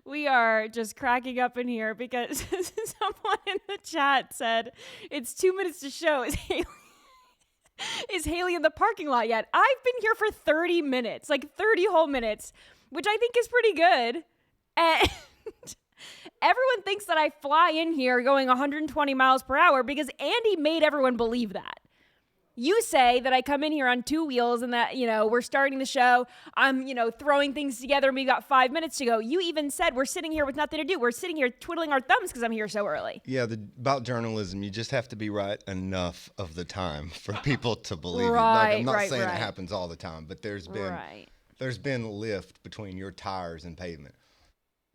We are just cracking up in here because someone in the chat said it's 2 minutes to show. Is Hayley in the parking lot yet? I've been here for 30 minutes, like 30 whole minutes, which I think is pretty good. And everyone thinks that I fly in here going 120 miles per hour because Andy made everyone believe that. You say that I come in here on two wheels and that, we're starting the show. I'm, throwing things together and we got 5 minutes to go. You even said we're sitting here with nothing to do. We're sitting here twiddling our thumbs because I'm here so early. Yeah, about journalism, you just have to be right enough of the time for people to believe you. I'm not saying it happens all the time, but there's been lift between your tires and pavement.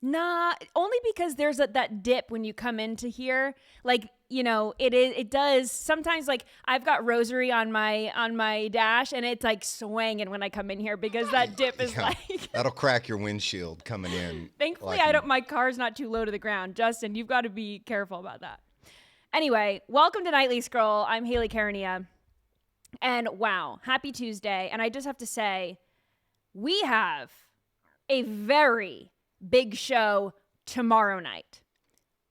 Nah, only because there's that dip when you come into here. Like, it does sometimes. Like, I've got rosary on my dash and it's like swinging when I come in here because that dip is that'll crack your windshield coming in. Thankfully, my car's not too low to the ground. Justin, you've got to be careful about that. Anyway, welcome to Nightly Scroll. I'm Hayley Caronia. And wow, happy Tuesday. And I just have to say, we have a very big show tomorrow night.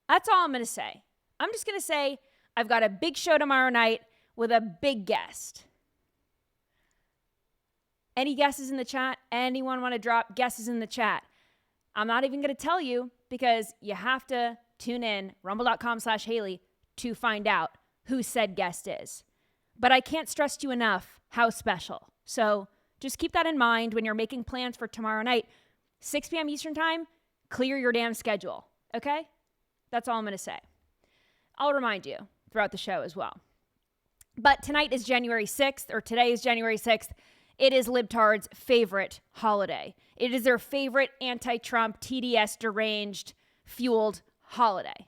That's all I'm going to say. I'm just going to say I've got a big show tomorrow night with a big guest. Any guesses in the chat? Anyone want to drop guesses in the chat? I'm not even going to tell you because you have to tune in rumble.com/Hayley to find out who said guest is. But I can't stress to you enough how special. So just keep that in mind when you're making plans for tomorrow night. 6 p.m. Eastern time, clear your damn schedule, okay? That's all I'm going to say. I'll remind you throughout the show as well. But tonight is January 6th, or today is January 6th. It is libtards' favorite holiday. It is their favorite anti-Trump, TDS, deranged, fueled holiday.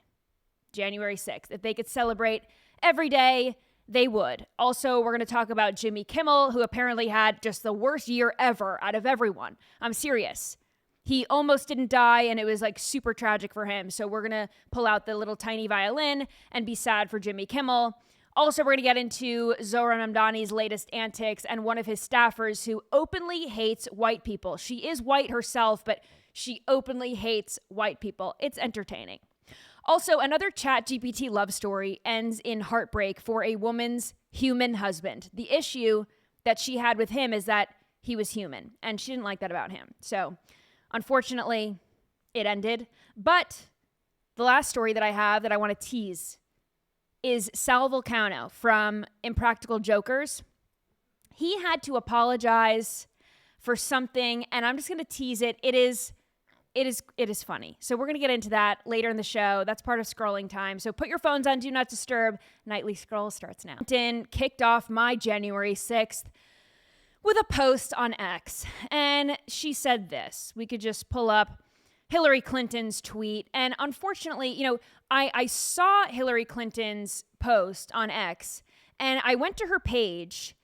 January 6th. If they could celebrate every day, they would. Also, we're going to talk about Jimmy Kimmel, who apparently had just the worst year ever out of everyone. I'm serious. He almost didn't die, and it was like super tragic for him. So we're going to pull out the little tiny violin and be sad for Jimmy Kimmel. Also, we're going to get into Zohran Mamdani's latest antics and one of his staffers who openly hates white people. She is white herself, but she openly hates white people. It's entertaining. Also, another ChatGPT love story ends in heartbreak for a woman's human husband. The issue that she had with him is that he was human, and she didn't like that about him. So unfortunately, it ended. But the last story that I have that I want to tease is Sal Vulcano from Impractical Jokers. He had to apologize for something, and I'm just going to tease it. It is funny. So we're going to get into that later in the show. That's part of scrolling time. So put your phones on Do Not Disturb. Nightly Scroll starts now. Kicked off my January 6th with a post on X. And she said this. We could just pull up Hillary Clinton's tweet. And unfortunately, I saw Hillary Clinton's post on X. And I went to her page.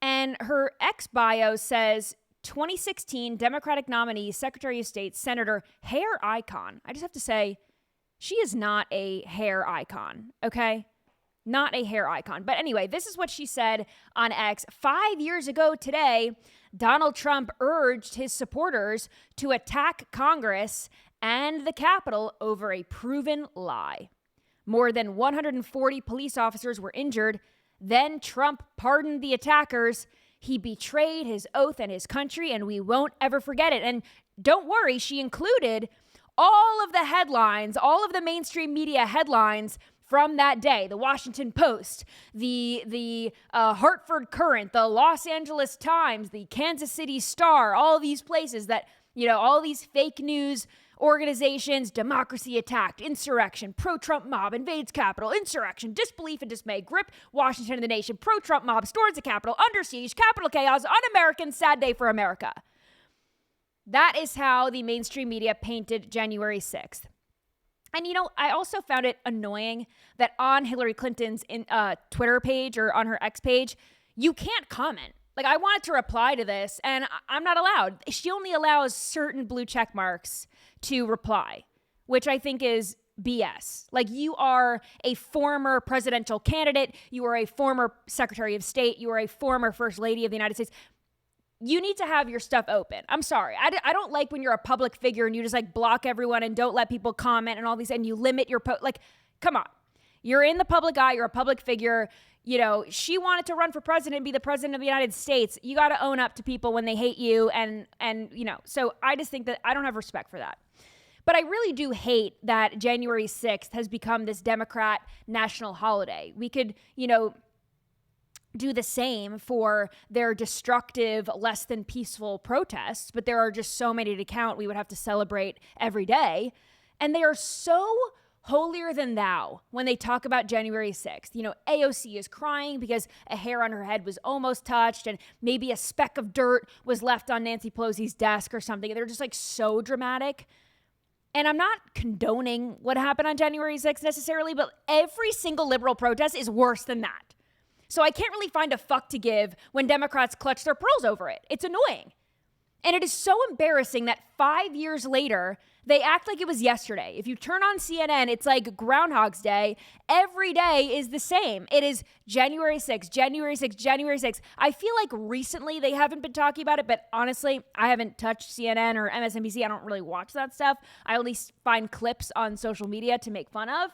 And her X bio says, 2016 Democratic nominee, Secretary of State, Senator, hair icon. I just have to say, she is not a hair icon, okay? Not a hair icon. But anyway, this is what she said on X. 5 years ago today, Donald Trump urged his supporters to attack Congress and the Capitol over a proven lie. More than 140 police officers were injured. Then Trump pardoned the attackers. He betrayed his oath and his country, and we won't ever forget it. And don't worry, she included all of the headlines, all of the mainstream media headlines from that day. The Washington Post, the Hartford Courant, the Los Angeles Times, the Kansas City Star, all these places that, all these fake news organizations, democracy attacked, insurrection, pro-Trump mob invades Capitol, insurrection, disbelief and dismay, grip Washington and the nation, pro-Trump mob storms the Capitol, under siege, Capitol chaos, un-American, sad day for America. That is how the mainstream media painted January 6th. And, I also found it annoying that on Hillary Clinton's Twitter page or on her X page, you can't comment. Like, I wanted to reply to this, and I'm not allowed. She only allows certain blue check marks to reply, which I think is BS. Like, you are a former presidential candidate. You are a former Secretary of State. You are a former First Lady of the United States. you need to have your stuff open. I'm sorry. I don't like when you're a public figure and you just like block everyone and don't let people comment and all these, and you limit your like, come on. You're in the public eye. You're a public figure. You know, she wanted to run for president and be the president of the United States. You got to own up to people when they hate you. And, you know, so I just think that I don't have respect for that. But I really do hate that January 6th has become this Democrat national holiday. We could, you know, do the same for their destructive, less than peaceful protests, but there are just so many to count we would have to celebrate every day. And they are so holier than thou when they talk about January 6th. You know, AOC is crying because a hair on her head was almost touched and maybe a speck of dirt was left on Nancy Pelosi's desk or something. They're just like so dramatic. And I'm not condoning what happened on January 6th necessarily, but every single liberal protest is worse than that. So I can't really find a fuck to give when Democrats clutch their pearls over it. It's annoying. And it is so embarrassing that 5 years later, they act like it was yesterday. If you turn on CNN, it's like Groundhog's Day. Every day is the same. It is January 6th, January 6th, January 6th. I feel like recently they haven't been talking about it, but honestly, I haven't touched CNN or MSNBC. I don't really watch that stuff. I only find clips on social media to make fun of.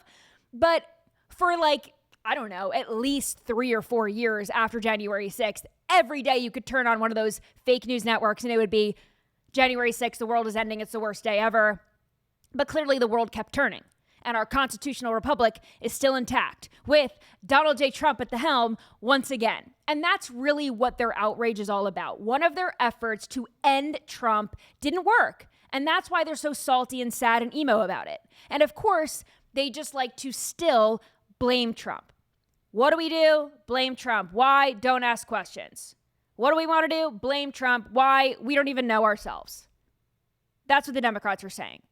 But for like, I don't know, at least 3 or 4 years after January 6th, every day you could turn on one of those fake news networks and it would be January 6th, the world is ending, it's the worst day ever. But clearly the world kept turning and our constitutional republic is still intact with Donald J. Trump at the helm once again. And that's really what their outrage is all about. One of their efforts to end Trump didn't work. And that's why they're so salty and sad and emo about it. And of course, they just like to still blame Trump. What do? Blame Trump. Why? Don't ask questions. What do we want to do? Blame Trump. Why? We don't even know ourselves. That's what the Democrats are saying.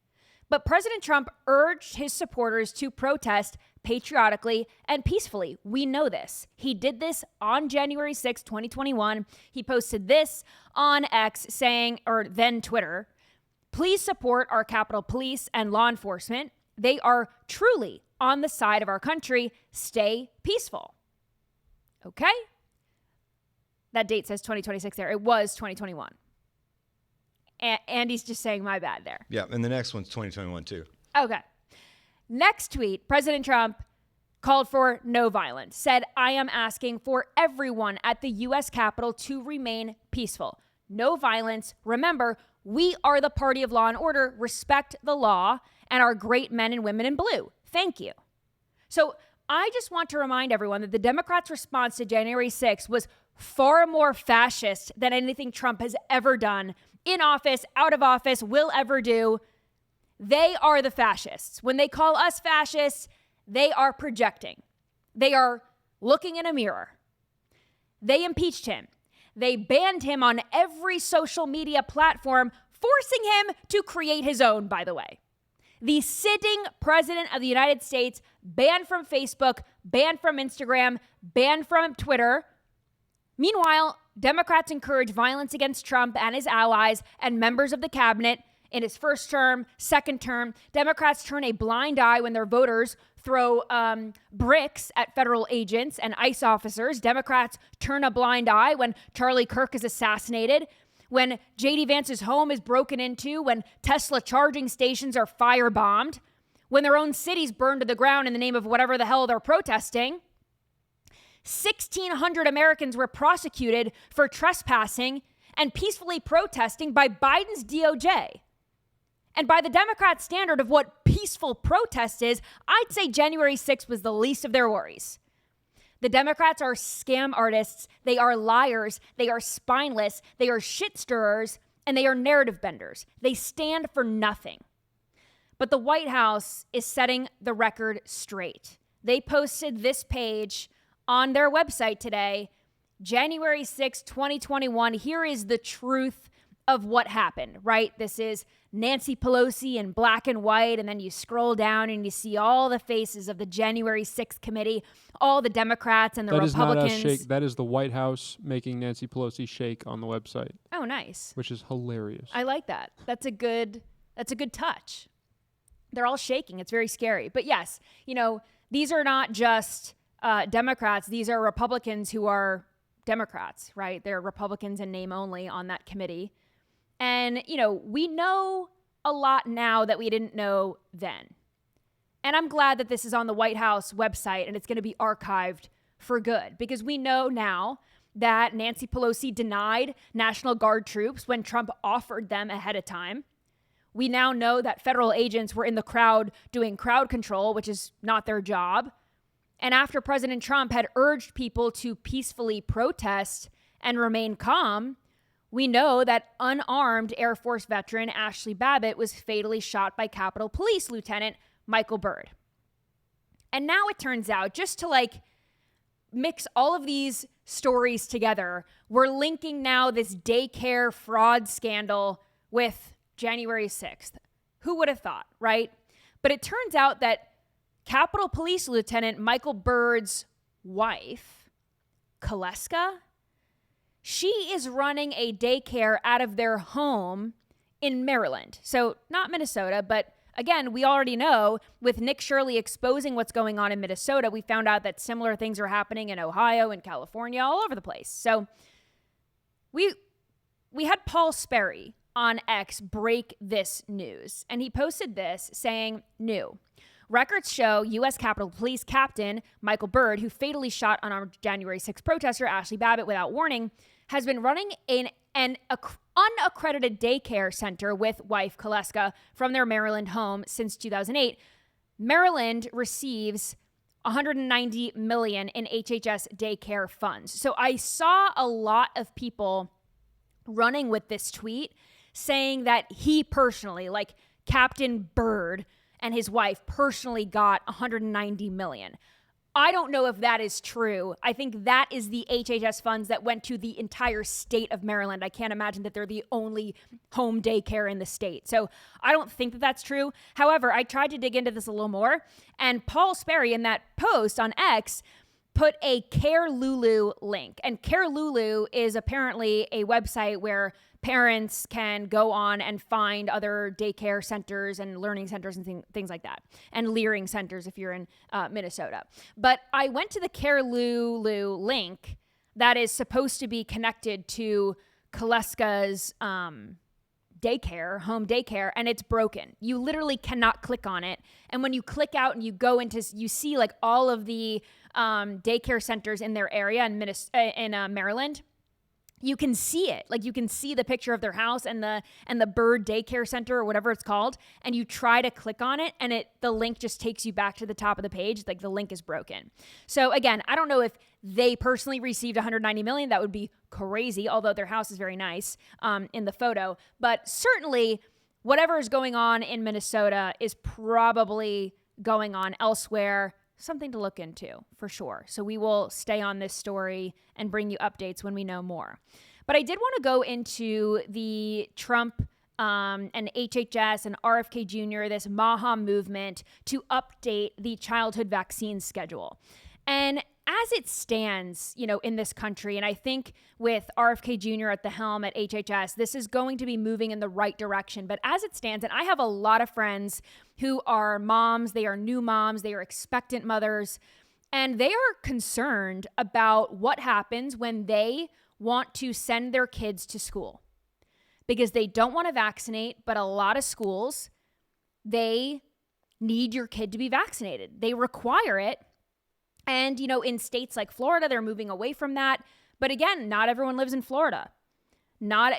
But President Trump urged his supporters to protest patriotically and peacefully. We know this. He did this on January 6, 2021. He posted this on X saying, or then Twitter, please support our Capitol Police and law enforcement. They are truly on the side of our country. Stay peaceful. Okay? That date says 2026 there. It was 2021. Andy's just saying my bad there. Yeah, and the next one's 2021 too. Okay. Next tweet, President Trump called for no violence, said, I am asking for everyone at the U.S. Capitol to remain peaceful. No violence. Remember, we are the party of law and order. Respect the law and our great men and women in blue. Thank you. So I just want to remind everyone that the Democrats' response to January 6th was far more fascist than anything Trump has ever done in office, out of office, will ever do. They are the fascists. When they call us fascists, they are projecting. They are looking in a mirror. They impeached him. They banned him on every social media platform, forcing him to create his own, by the way. The sitting president of the United States, banned from Facebook, banned from Instagram, banned from Twitter. Meanwhile, Democrats encourage violence against Trump and his allies and members of the cabinet in his first term, second term. Democrats turn a blind eye when their voters throw bricks at federal agents and ICE officers. Democrats turn a blind eye when Charlie Kirk is assassinated, when J.D. Vance's home is broken into, when Tesla charging stations are firebombed, when their own cities burn to the ground in the name of whatever the hell they're protesting. 1,600 Americans were prosecuted for trespassing and peacefully protesting by Biden's DOJ. And by the Democrat standard of what peaceful protest is, I'd say January 6th was the least of their worries. The Democrats are scam artists. They are liars. They are spineless. They are shit stirrers, and they are narrative benders. They stand for nothing. But the White House is setting the record straight. They posted this page on their website today, January 6, 2021. Here is the truth of what happened, right? This is Nancy Pelosi in black and white, and then you scroll down and you see all the faces of the January 6th committee, all the Democrats and the Republicans. Is not us shake. That is the White House making Nancy Pelosi shake on the website. Oh, nice. Which is hilarious. I like that. That's a good touch. They're all shaking. It's very scary. But yes, you know, these are not just Democrats. These are Republicans who are Democrats, right? They're Republicans in name only on that committee. And, we know a lot now that we didn't know then. And I'm glad that this is on the White House website and it's going to be archived for good, because we know now that Nancy Pelosi denied National Guard troops when Trump offered them ahead of time. We now know that federal agents were in the crowd doing crowd control, which is not their job. And after President Trump had urged people to peacefully protest and remain calm, we know that unarmed Air Force veteran Ashley Babbitt was fatally shot by Capitol Police Lieutenant Michael Byrd. And now it turns out, just to mix all of these stories together, we're linking now this daycare fraud scandal with January 6th. Who would have thought, right? But it turns out that Capitol Police Lieutenant Michael Byrd's wife, Kaleska, she is running a daycare out of their home in Maryland. So not Minnesota, but again, we already know with Nick Shirley exposing what's going on in Minnesota, we found out that similar things are happening in Ohio and California, all over the place. So we had Paul Sperry on X break this news, and he posted this saying, new. Records show U.S. Capitol Police Captain Michael Byrd, who fatally shot unarmed January 6th protester Ashley Babbitt without warning, has been running an unaccredited daycare center with wife Kaleska from their Maryland home since 2008. Maryland receives $190 million in HHS daycare funds. So I saw a lot of people running with this tweet saying that he personally, like Captain Byrd and his wife, personally got $190 million. I don't know if that is true. I think that is the HHS funds that went to the entire state of Maryland. I can't imagine that they're the only home daycare in the state. So I don't think that that's true. However, I tried to dig into this a little more, and Paul Sperry in that post on X put a Care Lulu link. And Care Lulu is apparently a website where parents can go on and find other daycare centers and learning centers and things like that, and leering centers if you're in Minnesota. But I went to the Care Lulu link that is supposed to be connected to Kaleska's daycare, home daycare, and it's broken. You literally cannot click on it. And when you click out and you go into, you see like all of the daycare centers in their area in Maryland. You can see it. Like you can see the picture of their house and the Byrd Daycare Center or whatever it's called. And you try to click on it and the link just takes you back to the top of the page. Like the link is broken. So again, I don't know if they personally received $190 million. That would be crazy. Although their house is very nice in the photo. But certainly whatever is going on in Minnesota is probably going on elsewhere. Something to look into for sure. So we will stay on this story and bring you updates when we know more. But I did want to go into the Trump and HHS and RFK Jr., this MAHA movement to update the childhood vaccine schedule. And as it stands, in this country, and I think with RFK Jr. at the helm at HHS, this is going to be moving in the right direction. But as it stands, and I have a lot of friends who are moms, they are new moms, they are expectant mothers, and they are concerned about what happens when they want to send their kids to school. Because they don't want to vaccinate, but a lot of schools, they need your kid to be vaccinated. They require it. And, in states like Florida, they're moving away from that. But again, not everyone lives in Florida.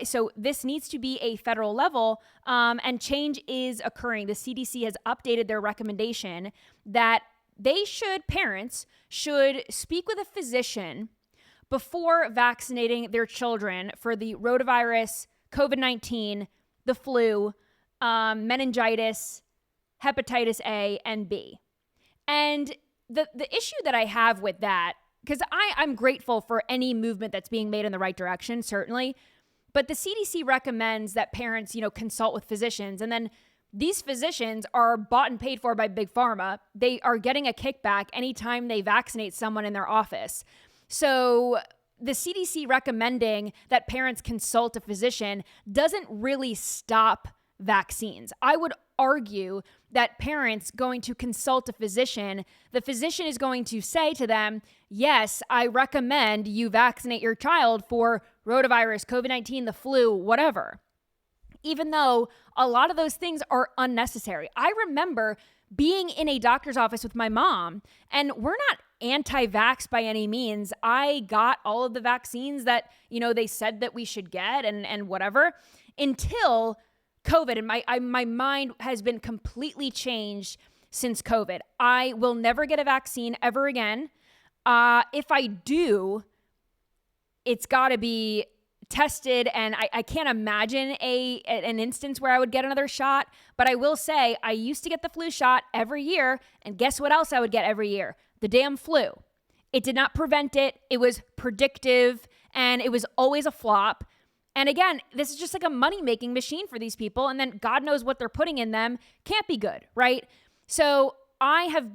So this needs to be a federal level, and change is occurring. The CDC has updated their recommendation that parents should speak with a physician before vaccinating their children for the rotavirus, COVID-19, the flu, meningitis, hepatitis A and B. And the issue that I have with that, because I'm grateful for any movement that's being made in the right direction, certainly, but the CDC recommends that parents, consult with physicians, and then these physicians are bought and paid for by Big Pharma. They are getting a kickback anytime they vaccinate someone in their office. So the CDC recommending that parents consult a physician doesn't really stop vaccines. I would argue that parents going to consult a physician, the physician is going to say to them, yes, I recommend you vaccinate your child for rotavirus, COVID-19, the flu, whatever. Even though a lot of those things are unnecessary. I remember being in a doctor's office with my mom, and we're not anti-vax by any means. I got all of the vaccines that, they said that we should get and whatever until COVID. And my mind has been completely changed since COVID. I will never get a vaccine ever again. If I do, it's got to be tested, and I can't imagine an instance where I would get another shot. But I will say I used to get the flu shot every year, and guess what else I would get every year? The damn flu. It did not prevent it. It was predictive, and it was always a flop. And again, this is just like a money-making machine for these people, and then God knows what they're putting in them. Can't be good, right? So I have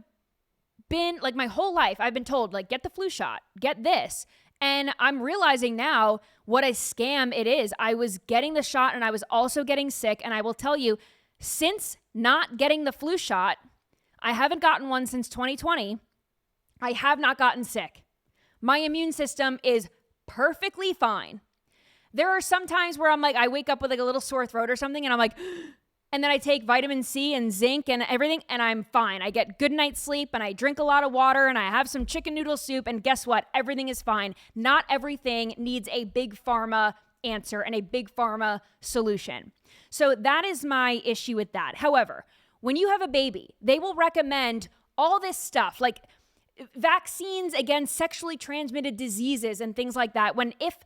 been, like, my whole life, I've been told, like, get the flu shot, get this. And I'm realizing now what a scam it is. I was getting the shot and I was also getting sick. And I will tell you, since not getting the flu shot, I haven't gotten one since 2020. I have not gotten sick. My immune system is perfectly fine. There are some times where I'm like, I wake up with like a little sore throat or something and I'm like, and then I take vitamin C and zinc and everything and I'm fine. I get good night's sleep and I drink a lot of water and I have some chicken noodle soup and guess what? Everything is fine. Not everything needs a big pharma answer and a big pharma solution. So that is my issue with that. However, when you have a baby, they will recommend all this stuff like vaccines against sexually transmitted diseases and things like that. When if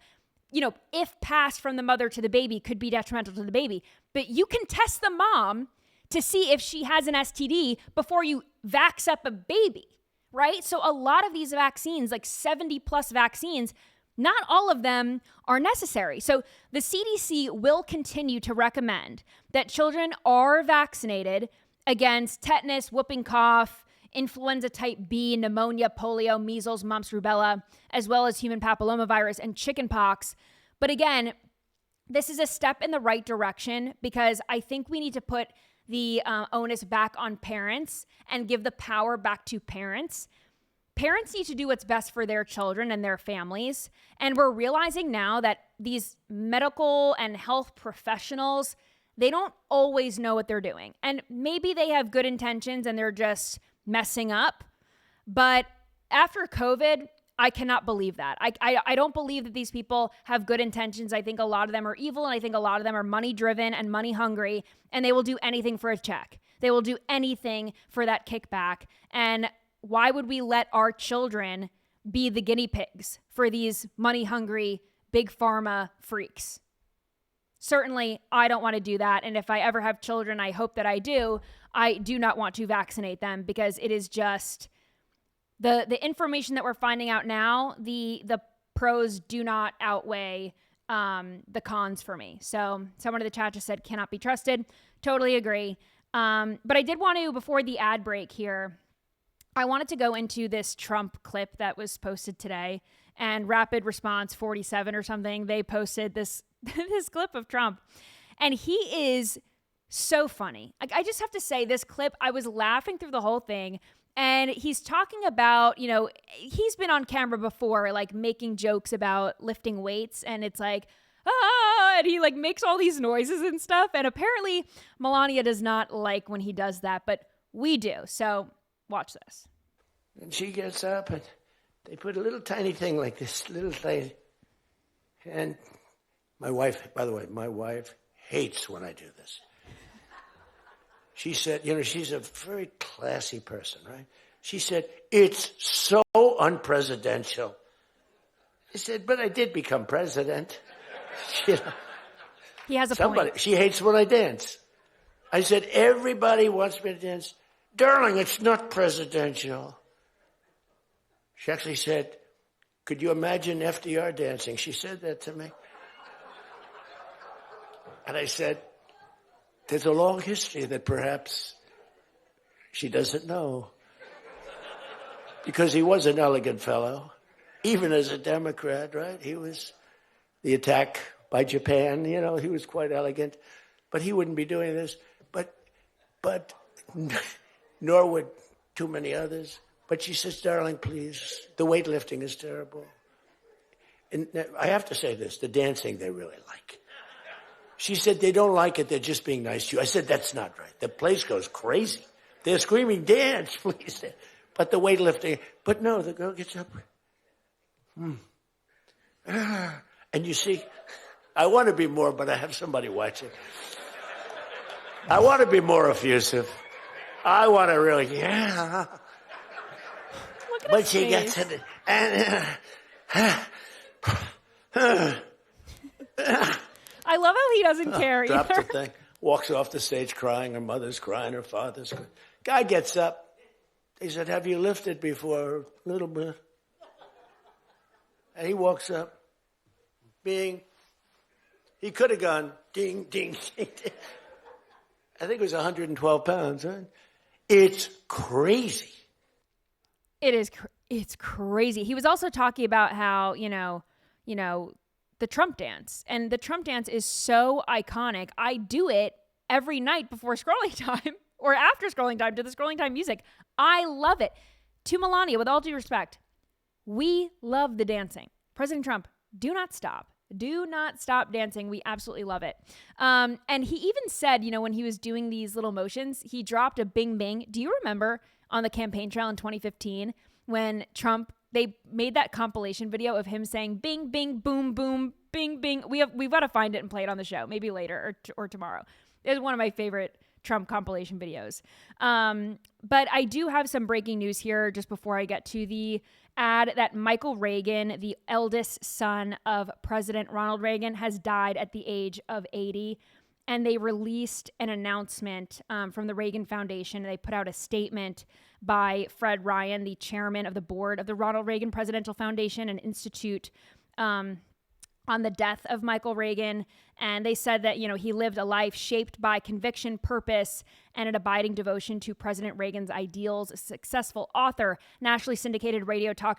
passed from the mother to the baby could be detrimental to the baby. But you can test the mom to see if she has an STD before you vax up a baby, right? So a lot of these vaccines, like 70 plus vaccines, not all of them are necessary. So the CDC will continue to recommend that children are vaccinated against tetanus, whooping cough, influenza type B, pneumonia, polio, measles, mumps, rubella, as well as human papillomavirus and chickenpox. But again, this is a step in the right direction because I think we need to put the onus back on parents and give the power back to parents. Parents need to do what's best for their children and their families. And we're realizing now that these medical and health professionals, they don't always know what they're doing. And maybe they have good intentions and they're just messing up. But after COVID, I cannot believe that. I don't believe that these people have good intentions. I think a lot of them are evil, and I think a lot of them are money-driven and money-hungry, and they will do anything for a check. They will do anything for that kickback. And why would we let our children be the guinea pigs for these money-hungry, big pharma freaks? Certainly, I don't want to do that. And if I ever have children, I hope that I do not want to vaccinate them because it is just the information that we're finding out now, the pros do not outweigh the cons for me. So someone in the chat just said, cannot be trusted. Totally agree. But I did want to, before the ad break here, I wanted to go into this Trump clip that was posted today, and Rapid Response 47 or something, they posted this clip of Trump. And he is so funny. Like, I just have to say, this clip, I was laughing through the whole thing. And he's talking about, he's been on camera before, like making jokes about lifting weights. And it's like, and he like makes all these noises and stuff. And apparently Melania does not like when he does that, but we do. So watch this. And she gets up and they put a little tiny thing like this, little thing. And my wife, by the way, my wife hates when I do this. She said, she's a very classy person, right? She said, it's so unpresidential. I said, but I did become president. He has a point. She hates when I dance. I said, everybody wants me to dance. Darling, it's not presidential. She actually said, could you imagine FDR dancing? She said that to me. And I said, there's a long history that perhaps she doesn't know. Because he was an elegant fellow, even as a Democrat, right? He was the attack by Japan, he was quite elegant. but he wouldn't be doing this. But nor would too many others. But she says, darling, please, the weightlifting is terrible. And I have to say this, the dancing they really like. She said, they don't like it, they're just being nice to you. I said, that's not right. The place goes crazy. They're screaming, dance, please. But the weightlifting, but no, the girl gets up. And you see, I want to be more, but I have somebody watching. I want to be more effusive. I want to really, yeah. But she gets it. And, I love how he doesn't care either. Drops the thing, walks off the stage crying. Her mother's crying, her father's crying. Guy gets up. He said, have you lifted before? A little bit. And he walks up. Bing. He could have gone ding, ding, ding, ding. I think it was 112 pounds, right? It's crazy. It is. It's crazy. He was also talking about how, you know, the Trump dance. And the Trump dance is so iconic. I do it every night before scrolling time or after scrolling time to the scrolling time music. I love it. To Melania, with all due respect, we love the dancing. President Trump, do not stop. Do not stop dancing. We absolutely love it. And he even said, you know, when he was doing these little motions, he dropped a bing, bing. Do you remember on the campaign trail in 2015 when Trump, they made that compilation video of him saying bing, bing, boom, boom, bing, bing. We've got to find it and play it on the show, maybe later or tomorrow. It's one of my favorite Trump compilation videos. But I do have some breaking news here just before I get to the ad that Michael Reagan, the eldest son of President Ronald Reagan, has died at the age of 80. And they released an announcement from the Reagan Foundation. They put out a statement by Fred Ryan, the chairman of the board of the Ronald Reagan Presidential Foundation and Institute, on the death of Michael Reagan. And they said that, you know, he lived a life shaped by conviction, purpose, and an abiding devotion to President Reagan's ideals. A successful author, nationally syndicated radio talk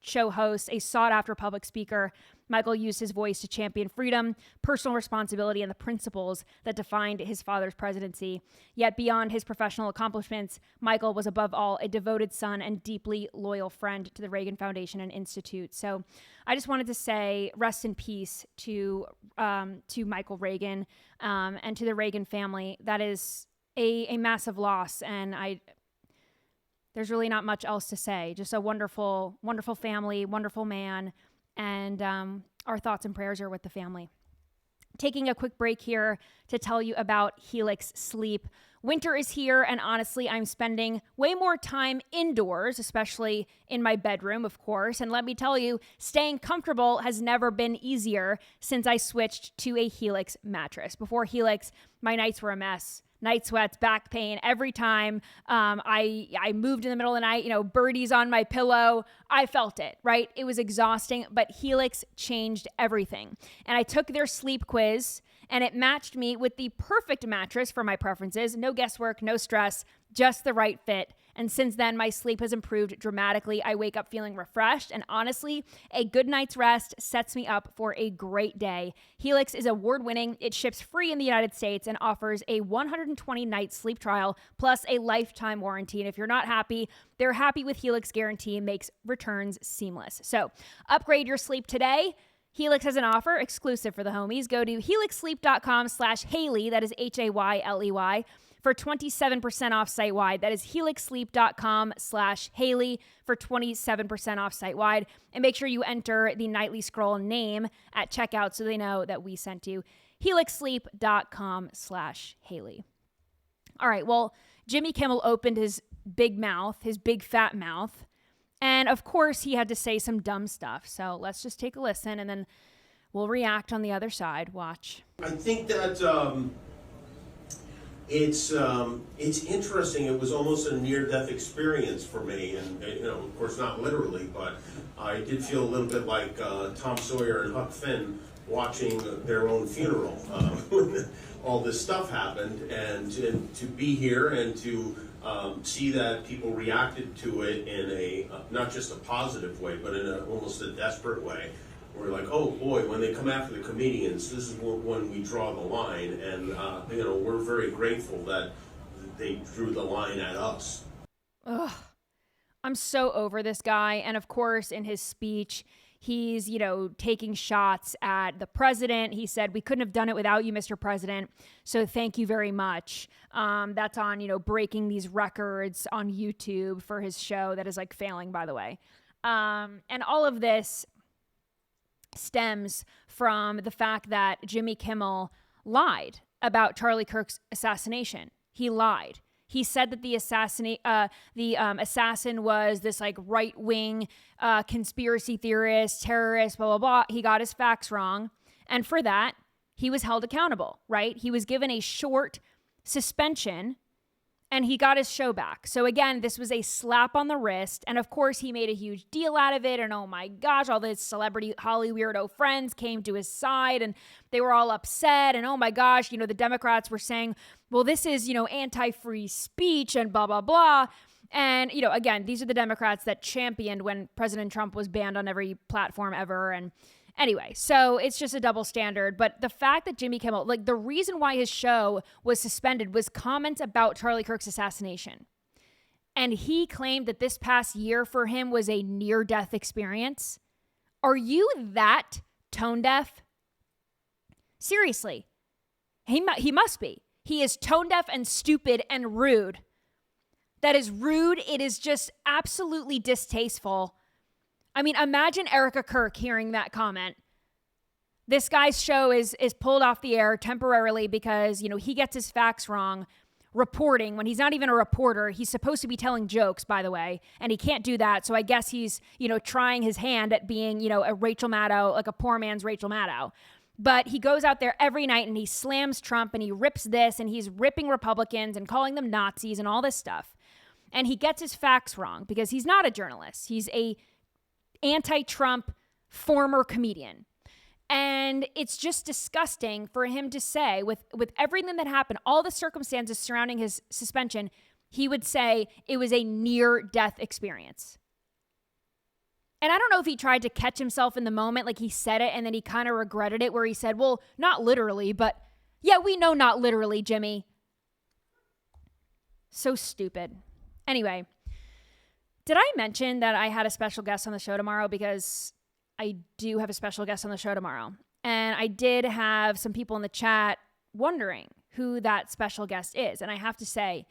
show host, a sought-after public speaker, Michael used his voice to champion freedom, personal responsibility, and the principles that defined his father's presidency. Yet beyond his professional accomplishments, Michael was above all a devoted son and deeply loyal friend to the Reagan Foundation and Institute. So I just wanted to say rest in peace to Michael Reagan and to the Reagan family. That is a massive loss, and there's really not much else to say. Just a wonderful, wonderful family, wonderful man. And our thoughts and prayers are with the family. Taking a quick break here to tell you about Helix Sleep. Winter is here, and honestly, I'm spending way more time indoors, especially in my bedroom, of course. And let me tell you, staying comfortable has never been easier since I switched to a Helix mattress. Before Helix, my nights were a mess. Night sweats, back pain every time I moved in the middle of the night, you know, birdies on my pillow. I felt it, right? It was exhausting, but Helix changed everything. And I took their sleep quiz, and it matched me with the perfect mattress for my preferences. No guesswork, no stress, just the right fit. And since then, my sleep has improved dramatically. I wake up feeling refreshed, and honestly, a good night's rest sets me up for a great day. Helix is award-winning. It ships free in the United States and offers a 120-night sleep trial plus a lifetime warranty. And if you're not happy, their Happy with Helix guarantee makes returns seamless. So upgrade your sleep today. Helix has an offer exclusive for the homies. Go to helixsleep.com/Hayley, that is Hayley, for 27% off site-wide. That is helixsleep.com/Hayley for 27% off site-wide. And make sure you enter the Nightly Scroll name at checkout so they know that we sent you. helixsleep.com/Hayley. All right, well, Jimmy Kimmel opened his big mouth, his big fat mouth. And of course, he had to say some dumb stuff. So let's just take a listen and then we'll react on the other side. Watch. I think that it's interesting. It was almost a near-death experience for me. And, you know, of course, not literally, but I did feel a little bit like Tom Sawyer and Huck Finn watching their own funeral when all this stuff happened. And to be here and to see that people reacted to it in a not just a positive way, but in almost a desperate way. we're like, oh boy, when they come after the comedians, this is when we draw the line, and we're very grateful that they drew the line at us. Ugh. I'm so over this guy. And of course, in his speech, he's, taking shots at the president. He said, we couldn't have done it without you, Mr. President. So thank you very much. That's on, breaking these records on YouTube for his show that is like failing, by the way. And all of this stems from the fact that Jimmy Kimmel lied about Charlie Kirk's assassination. He lied. He said that the assassin was this like right-wing conspiracy theorist, terrorist, blah, blah, blah. He got his facts wrong. And for that, he was held accountable, right? He was given a short suspension and he got his show back. So again, this was a slap on the wrist. And of course, he made a huge deal out of it. And oh my gosh, all his celebrity Holly weirdo friends came to his side and they were all upset. And oh my gosh, the Democrats were saying, well, this is, anti-free speech and blah, blah, blah. And, again, these are the Democrats that championed when President Trump was banned on every platform ever. And anyway, so it's just a double standard. But the fact that Jimmy Kimmel, like the reason why his show was suspended was comments about Charlie Kirk's assassination. And he claimed that this past year for him was a near-death experience. Are you that tone deaf? Seriously. He must be. He is tone deaf and stupid and rude. That is rude. It is just absolutely distasteful. I mean, imagine Erica Kirk hearing that comment. This guy's show is pulled off the air temporarily because, he gets his facts wrong reporting when he's not even a reporter. He's supposed to be telling jokes, by the way, and he can't do that. So I guess he's, trying his hand at being, a Rachel Maddow, like a poor man's Rachel Maddow. But he goes out there every night and he slams Trump and he rips this and he's ripping Republicans and calling them Nazis and all this stuff. And he gets his facts wrong because he's not a journalist. He's a anti-Trump former comedian. And it's just disgusting for him to say with everything that happened, all the circumstances surrounding his suspension, he would say it was a near-death experience. And I don't know if he tried to catch himself in the moment, like he said it and then he kind of regretted it where he said, well, not literally, but yeah, we know not literally, Jimmy. So stupid. Anyway, did I mention that I had a special guest on the show tomorrow? Because I do have a special guest on the show tomorrow. And I did have some people in the chat wondering who that special guest is. And I have to say,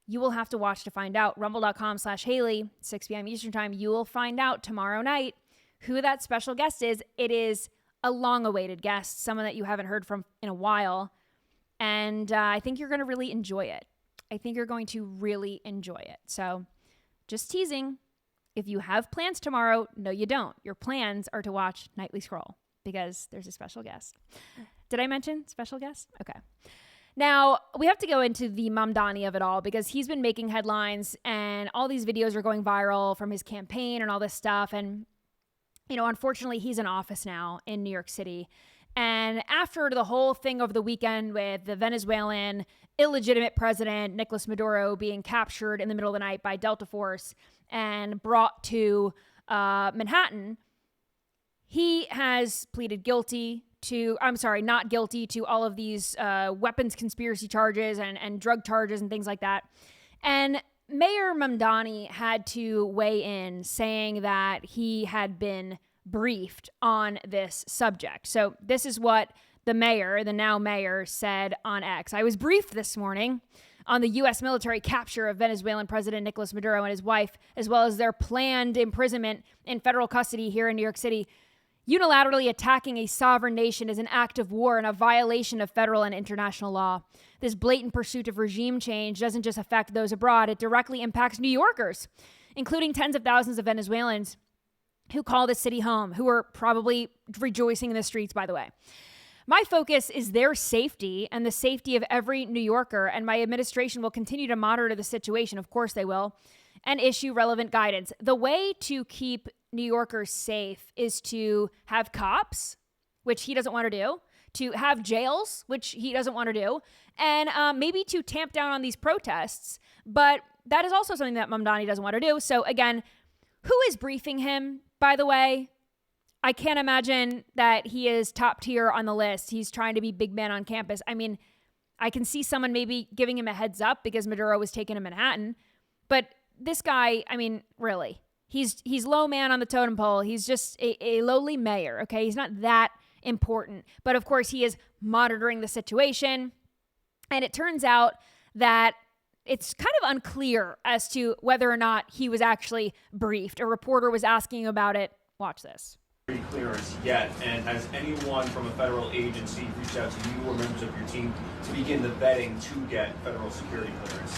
you will have to watch to find out. Rumble.com/Hayley, 6 p.m. Eastern time. You will find out tomorrow night who that special guest is. It is a long-awaited guest, someone that you haven't heard from in a while. And I think you're going to really enjoy it. I think you're going to really enjoy it. So just teasing. If you have plans tomorrow, no, you don't. Your plans are to watch Nightly Scroll because there's a special guest. Did I mention special guest? Okay. Now, we have to go into the Mamdani of it all because he's been making headlines and all these videos are going viral from his campaign and all this stuff. And, unfortunately, he's in office now in New York City. And after the whole thing over the weekend with the Venezuelan illegitimate president, Nicolas Maduro, being captured in the middle of the night by Delta Force and brought to Manhattan, he has pleaded not guilty to all of these weapons conspiracy charges and drug charges and things like that. And Mayor Mamdani had to weigh in saying that he had been briefed on this subject. So this is what the now mayor, said on X. I was briefed this morning on the U.S. military capture of Venezuelan President Nicolas Maduro and his wife, as well as their planned imprisonment in federal custody here in New York City. Unilaterally attacking a sovereign nation is an act of war and a violation of federal and international law. This blatant pursuit of regime change doesn't just affect those abroad, it directly impacts New Yorkers, including tens of thousands of Venezuelans who call this city home, who are probably rejoicing in the streets, by the way. My focus is their safety and the safety of every New Yorker, and my administration will continue to monitor the situation, of course they will, and issue relevant guidance. The way to keep New Yorkers safe is to have cops, which he doesn't want to do, to have jails, which he doesn't want to do, and maybe to tamp down on these protests. But that is also something that Mamdani doesn't want to do. So again, who is briefing him, by the way? I can't imagine that he is top tier on the list. He's trying to be big man on campus. I mean, I can see someone maybe giving him a heads up because Maduro was taken to Manhattan. But this guy, I mean, really, he's low man on the totem pole. He's just a lowly mayor, okay? He's not that important. But of course, he is monitoring the situation. And it turns out that it's kind of unclear as to whether or not he was actually briefed. A reporter was asking about it. Watch this. Clearance yet, and has anyone from a federal agency reached out to you or members of your team to begin the vetting to get federal security clearance?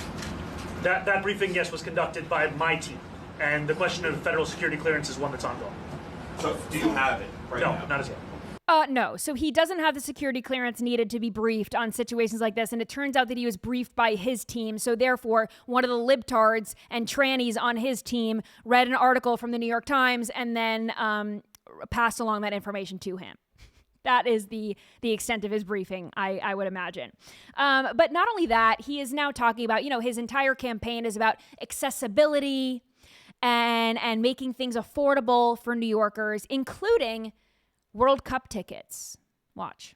That briefing, yes, was conducted by my team, and the question of federal security clearance is one that's ongoing. So, do you have it right now? No, not as yet. No. So he doesn't have the security clearance needed to be briefed on situations like this. And it turns out that he was briefed by his team. So therefore, one of the libtards and trannies on his team read an article from the New York Times and then passed along that information to him. That is the extent of his briefing, I would imagine. But not only that, he is now talking about, his entire campaign is about accessibility and making things affordable for New Yorkers, including World Cup tickets. Watch.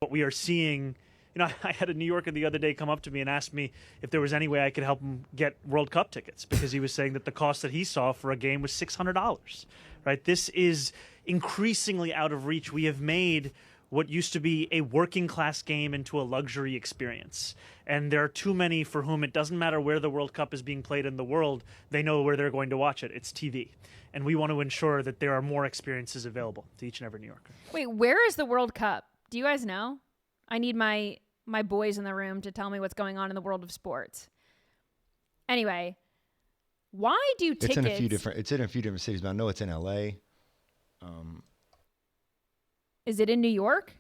What we are seeing, I had a New Yorker the other day come up to me and ask me if there was any way I could help him get World Cup tickets because he was saying that the cost that he saw for a game was $600, right? This is increasingly out of reach. We have made what used to be a working class game into a luxury experience. And there are too many for whom it doesn't matter where the World Cup is being played in the world. They know where they're going to watch it. It's TV. And we want to ensure that there are more experiences available to each and every New Yorker. Wait, where is the World Cup? Do you guys know? I need my boys in the room to tell me what's going on in the world of sports. Anyway, why do tickets... It's in a few different cities, but I know it's in LA. Is it in New York?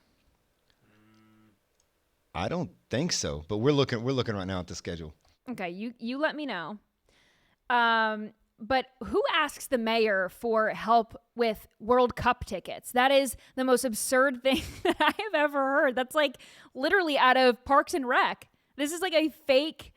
I don't think so, but we're looking right now at the schedule. Okay, you let me know. But who asks the mayor for help with World Cup tickets? That is the most absurd thing that I have ever heard. That's like literally out of Parks and Rec. This is like a fake.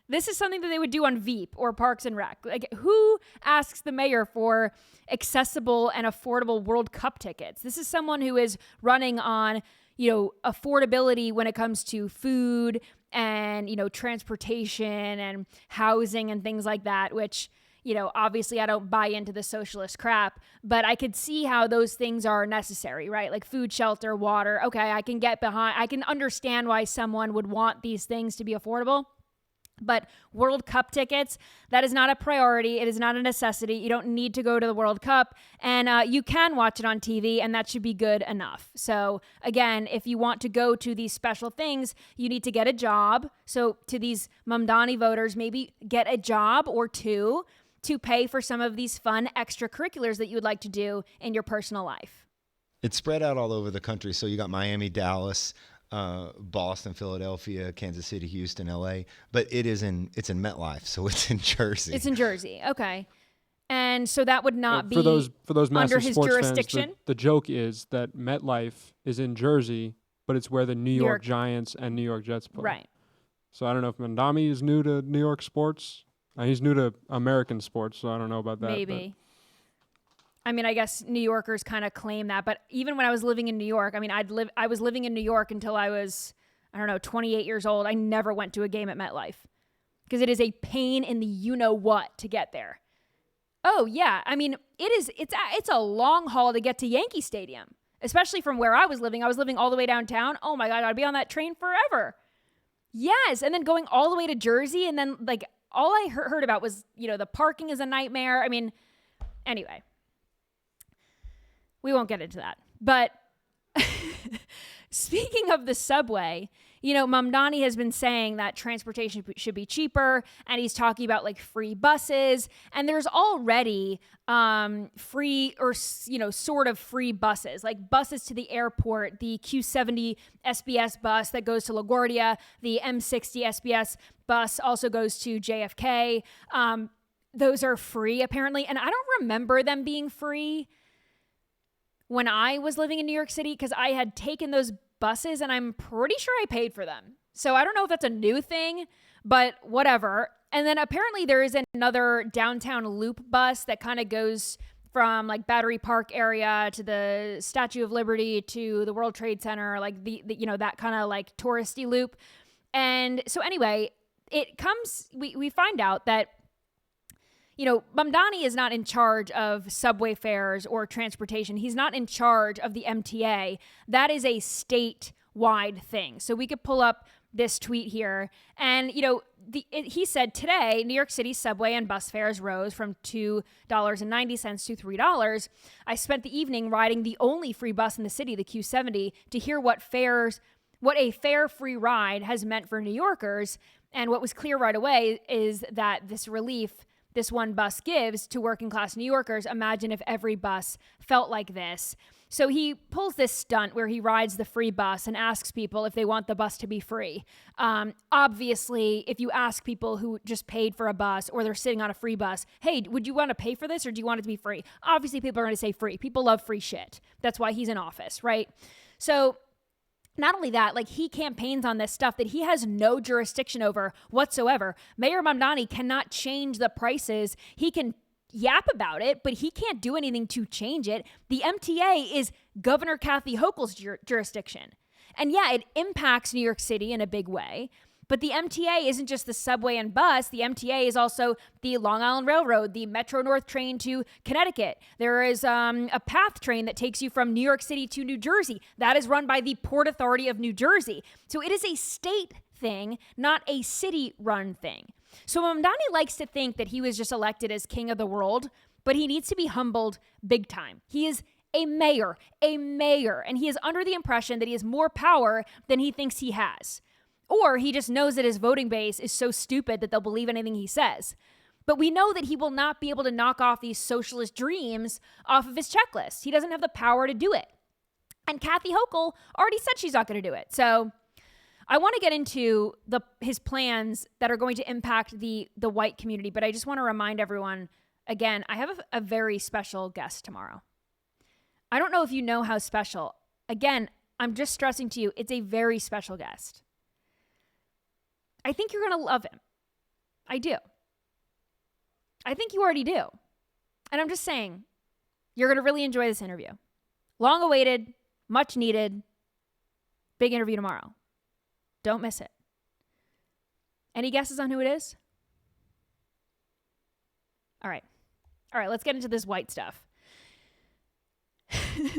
This is something that they would do on Veep or Parks and Rec. Like, who asks the mayor for accessible and affordable World Cup tickets? This is someone who is running on, affordability when it comes to food and, transportation and housing and things like that, which, obviously I don't buy into the socialist crap, but I could see how those things are necessary, right? Like food, shelter, water. Okay, I can understand why someone would want these things to be affordable. But World Cup tickets, that is not a priority. It is not a necessity. You don't need to go to the World Cup. And you can watch it on TV, and that should be good enough. So, again, if you want to go to these special things, you need to get a job. So, to these Mamdani voters, maybe get a job or two to pay for some of these fun extracurriculars that you would like to do in your personal life. It's spread out all over the country. So, you got Miami, Dallas, Boston, Philadelphia, Kansas City, Houston, LA, but it's in MetLife, so it's in Jersey. It's in Jersey, okay. And so that would not be for those massive under his sports jurisdiction? Fans, the joke is that MetLife is in Jersey, but it's where the New York Giants and New York Jets play. Right. So I don't know if Mamdani is new to New York sports. He's new to American sports, so I don't know about that. Maybe. I mean, I guess New Yorkers kind of claim that, but even when I was living in New York, I mean, I was living in New York until I was, 28 years old. I never went to a game at MetLife because it is a pain in the you-know-what to get there. Oh, yeah. I mean, it's a long haul to get to Yankee Stadium, especially from where I was living. I was living all the way downtown. Oh, my God, I'd be on that train forever. Yes, and then going all the way to Jersey, and then, like, all I heard about was, the parking is a nightmare. I mean, anyway. We won't get into that. But speaking of the subway, Mamdani has been saying that transportation should be cheaper, and he's talking about like free buses, and there's already free or, sort of free buses, like buses to the airport, the Q70 SBS bus that goes to LaGuardia, the M60 SBS bus also goes to JFK. Those are free apparently, and I don't remember them being free when I was living in New York City, because I had taken those buses and I'm pretty sure I paid for them. So I don't know if that's a new thing, but whatever. And then apparently there is another downtown loop bus that kind of goes from like Battery Park area to the Statue of Liberty to the World Trade Center, like the that kind of like touristy loop. And so anyway, we find out that, Mamdani is not in charge of subway fares or transportation. He's not in charge of the MTA. That is a statewide thing. So we could pull up this tweet here. And, he said today, New York City subway and bus fares rose from $2.90 to $3. I spent the evening riding the only free bus in the city, the Q70, to hear what a fare-free ride has meant for New Yorkers. And what was clear right away is that this relief this one bus gives to working class New Yorkers. Imagine if every bus felt like this. So he pulls this stunt where he rides the free bus and asks people if they want the bus to be free. Obviously, if you ask people who just paid for a bus or they're sitting on a free bus, hey, would you want to pay for this or do you want it to be free? Obviously, people are going to say free. People love free shit. That's why he's in office, right? So not only that, like he campaigns on this stuff that he has no jurisdiction over whatsoever. Mayor Mamdani cannot change the prices. He can yap about it, but he can't do anything to change it. The MTA is Governor Kathy Hochul's jurisdiction. And yeah, it impacts New York City in a big way. But the MTA isn't just the subway and bus. The MTA is also the Long Island Railroad, the Metro North train to Connecticut. There is a PATH train that takes you from New York City to New Jersey. That is run by the Port Authority of New Jersey. So it is a state thing, not a city-run thing. So Mamdani likes to think that he was just elected as king of the world, but he needs to be humbled big time. He is a mayor, and he is under the impression that he has more power than he thinks he has. Or he just knows that his voting base is so stupid that they'll believe anything he says. But we know that he will not be able to knock off these socialist dreams off of his checklist. He doesn't have the power to do it. And Kathy Hochul already said she's not going to do it. So I want to get into his plans that are going to impact the white community. But I just want to remind everyone, again, I have a very special guest tomorrow. I don't know if you know how special. Again, I'm just stressing to you, it's a very special guest. I think you're going to love him. I do. I think you already do. And I'm just saying, you're going to really enjoy this interview. Long awaited, much needed, big interview tomorrow. Don't miss it. Any guesses on who it is? All right, let's get into this white stuff.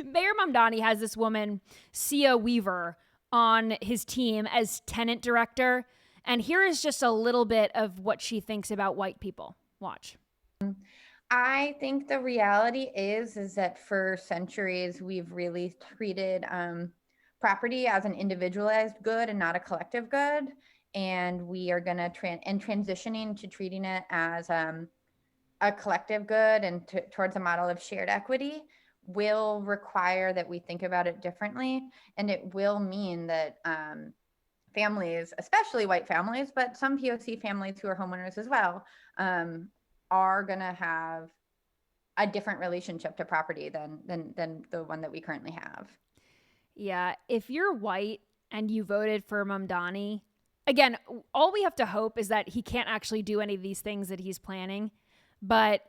Mayor Mamdani has this woman, Sia Weaver, on his team as tenant director. And here is just a little bit of what she thinks about white people. Watch. I think the reality is that for centuries, we've really treated property as an individualized good and not a collective good. And we are going to transitioning to treating it as a collective good and towards a model of shared equity will require that we think about it differently. And it will mean that families, especially white families, but some POC families who are homeowners as well, are going to have a different relationship to property than the one that we currently have. Yeah, if you're white and you voted for Mamdani, again, all we have to hope is that he can't actually do any of these things that he's planning, but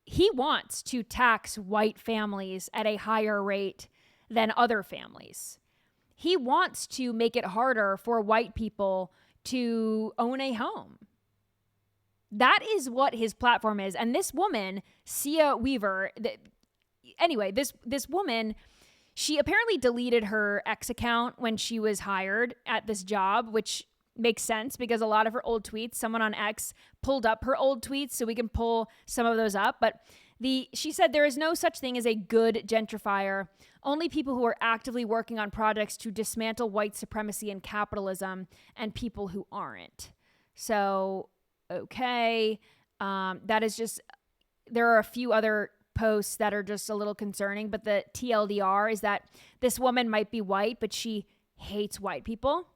he wants to tax white families at a higher rate than other families. He wants to make it harder for white people to own a home. That is what his platform is. And this woman, Sia Weaver, this woman, she apparently deleted her X account when she was hired at this job, which makes sense because a lot of her old tweets, someone on X pulled up her old tweets so we can pull some of those up. But she said there is no such thing as a good gentrifier. Only people who are actively working on projects to dismantle white supremacy and capitalism and people who aren't. So, okay. That is just, there are a few other posts that are just a little concerning, but the TLDR is that this woman might be white, but she hates white people.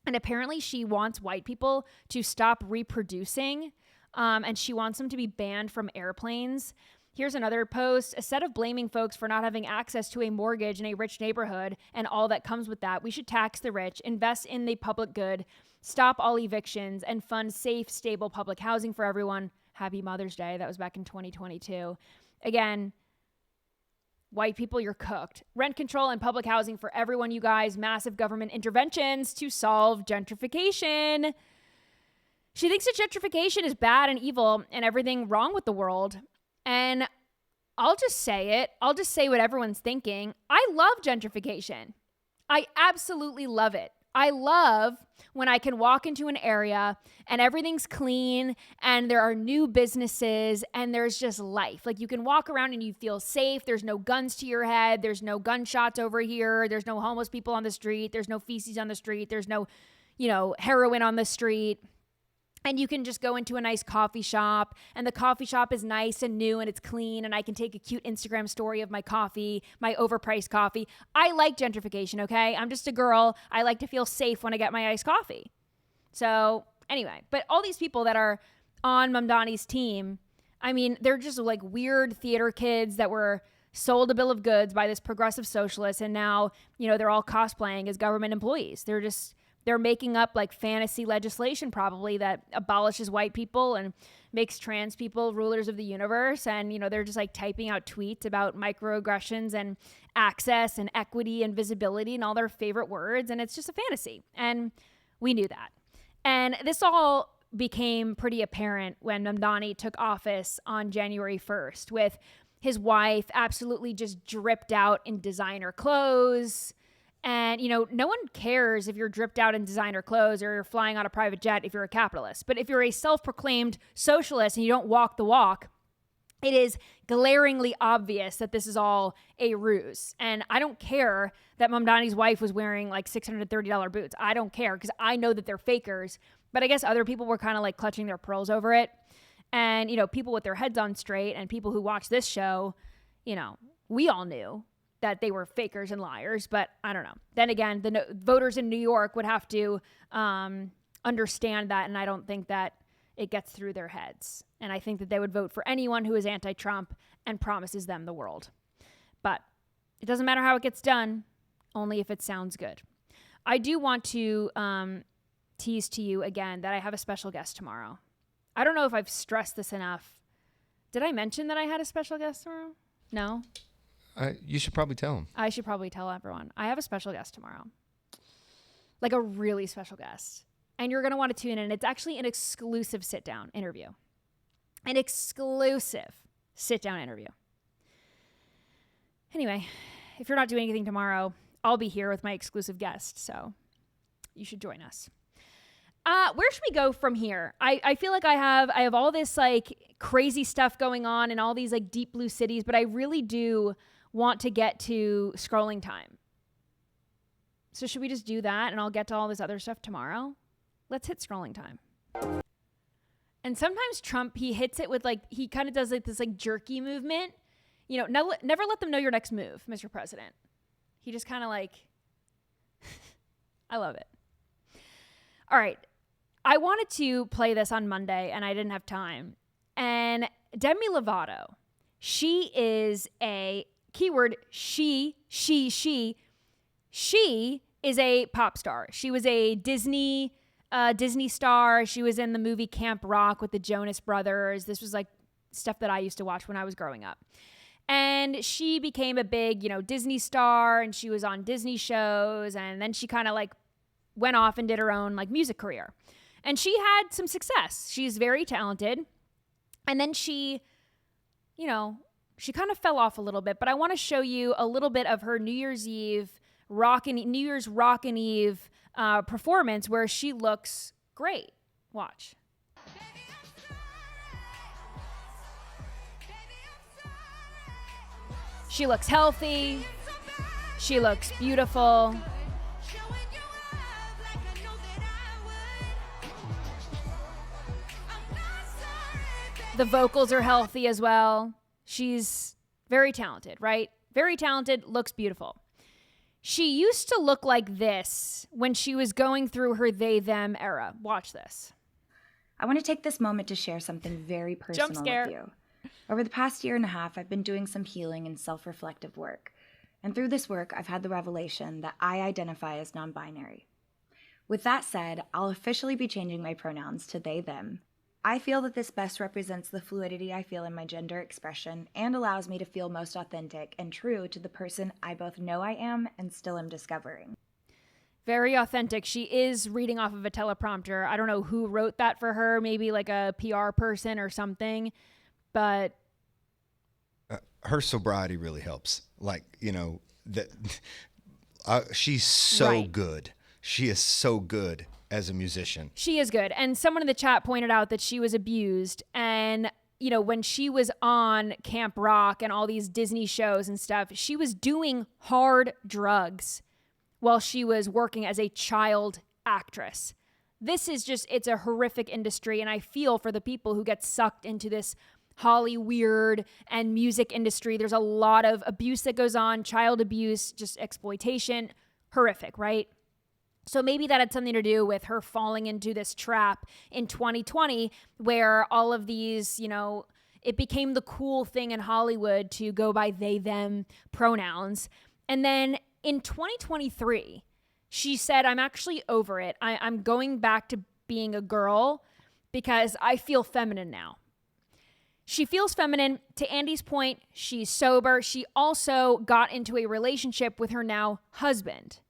And apparently she wants white people to stop reproducing, and she wants them to be banned from airplanes. Here's another post. Instead of blaming folks for not having access to a mortgage in a rich neighborhood and all that comes with that, we should tax the rich, invest in the public good, stop all evictions, and fund safe, stable public housing for everyone. Happy Mother's Day. That was back in 2022. Again, white people, you're cooked. Rent control and public housing for everyone, you guys. Massive government interventions to solve gentrification. She thinks that gentrification is bad and evil and everything wrong with the world. And I'll just say it. I'll just say what everyone's thinking. I love gentrification. I absolutely love it. I love when I can walk into an area and everything's clean and there are new businesses and there's just life. Like you can walk around and you feel safe. There's no guns to your head. There's no gunshots over here. There's no homeless people on the street. There's no feces on the street. There's no, heroin on the street. And you can just go into a nice coffee shop and the coffee shop is nice and new and it's clean and I can take a cute Instagram story of my coffee, my overpriced coffee. I like gentrification, okay? I'm just a girl. I like to feel safe when I get my iced coffee. So anyway, but all these people that are on Mamdani's team, I mean, they're just like weird theater kids that were sold a bill of goods by this progressive socialist and now, they're all cosplaying as government employees. They're making up like fantasy legislation probably that abolishes white people and makes trans people rulers of the universe. And, they're just like typing out tweets about microaggressions and access and equity and visibility and all their favorite words. And it's just a fantasy. And we knew that. And this all became pretty apparent when Mamdani took office on January 1st with his wife absolutely just dripped out in designer clothes. And, no one cares if you're dripped out in designer clothes or you're flying on a private jet if you're a capitalist. But if you're a self-proclaimed socialist and you don't walk the walk, it is glaringly obvious that this is all a ruse. And I don't care that Mamdani's wife was wearing like $630 boots. I don't care because I know that they're fakers. But I guess other people were kind of like clutching their pearls over it. And, people with their heads on straight and people who watch this show, we all knew that they were fakers and liars, but I don't know. Then again, the voters in New York would have to understand that, and I don't think that it gets through their heads. And I think that they would vote for anyone who is anti-Trump and promises them the world. But it doesn't matter how it gets done, only if it sounds good. I do want to tease to you again that I have a special guest tomorrow. I don't know if I've stressed this enough. Did I mention that I had a special guest tomorrow? No? You should probably tell him. I should probably tell everyone. I have a special guest tomorrow. Like a really special guest. And you're going to want to tune in. It's actually an exclusive sit-down interview. An exclusive sit-down interview. Anyway, if you're not doing anything tomorrow, I'll be here with my exclusive guest. So you should join us. Where should we go from here? I feel like I have all this like crazy stuff going on in all these like deep blue cities, but I really do want to get to scrolling time. So should we just do that and I'll get to all this other stuff tomorrow? Let's hit scrolling time. And sometimes Trump, he hits it with like, he kind of does like this like jerky movement. Never let them know your next move, Mr. President. He just kind of like, I love it. All right. I wanted to play this on Monday and I didn't have time. And Demi Lovato, she is a keyword, she is a pop star. She was a Disney star. She was in the movie Camp Rock with the Jonas Brothers. This was like stuff that I used to watch when I was growing up. And she became a big, Disney star and she was on Disney shows. And then she kind of like went off and did her own like music career. And she had some success. She's very talented. And then she kind of fell off a little bit, but I want to show you a little bit of her New Year's Rockin' Eve performance where she looks great. Watch. She looks healthy. She looks beautiful. The vocals are healthy as well. She's very talented, right? Very talented, looks beautiful. She used to look like this when she was going through her they-them era. Watch this. I want to take this moment to share something very personal with you. Over the past year and a half, I've been doing some healing and self-reflective work. And through this work, I've had the revelation that I identify as non-binary. With that said, I'll officially be changing my pronouns to they, them. I feel that this best represents the fluidity I feel in my gender expression and allows me to feel most authentic and true to the person I both know I am and still am discovering. Very authentic. She is reading off of a teleprompter. I don't know who wrote that for her, maybe like a PR person or something, but her sobriety really helps. Like, you know, that she's so good. She is so good as a musician. She is good. And someone in the chat pointed out that she was abused. And, you know, when she was on Camp Rock and all these Disney shows and stuff, she was doing hard drugs while she was working as a child actress. This is just, it's a horrific industry. And I feel for the people who get sucked into this Hollyweird and music industry. There's a lot of abuse that goes on, child abuse, just exploitation. Horrific, right? So maybe that had something to do with her falling into this trap in 2020 where all of these, you know, it became the cool thing in Hollywood to go by they, them pronouns. And then in 2023, she said, I'm actually over it. I'm going back to being a girl because I feel feminine now. She feels feminine. To Andy's point, she's sober. She also got into a relationship with her now husband.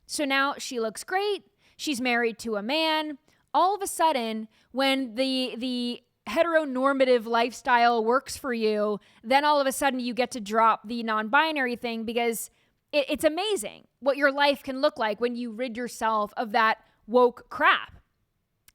So now she looks great. She's married to a man. All of a sudden, when the heteronormative lifestyle works for you, then all of a sudden you get to drop the non-binary thing because it's amazing what your life can look like when you rid yourself of that woke crap.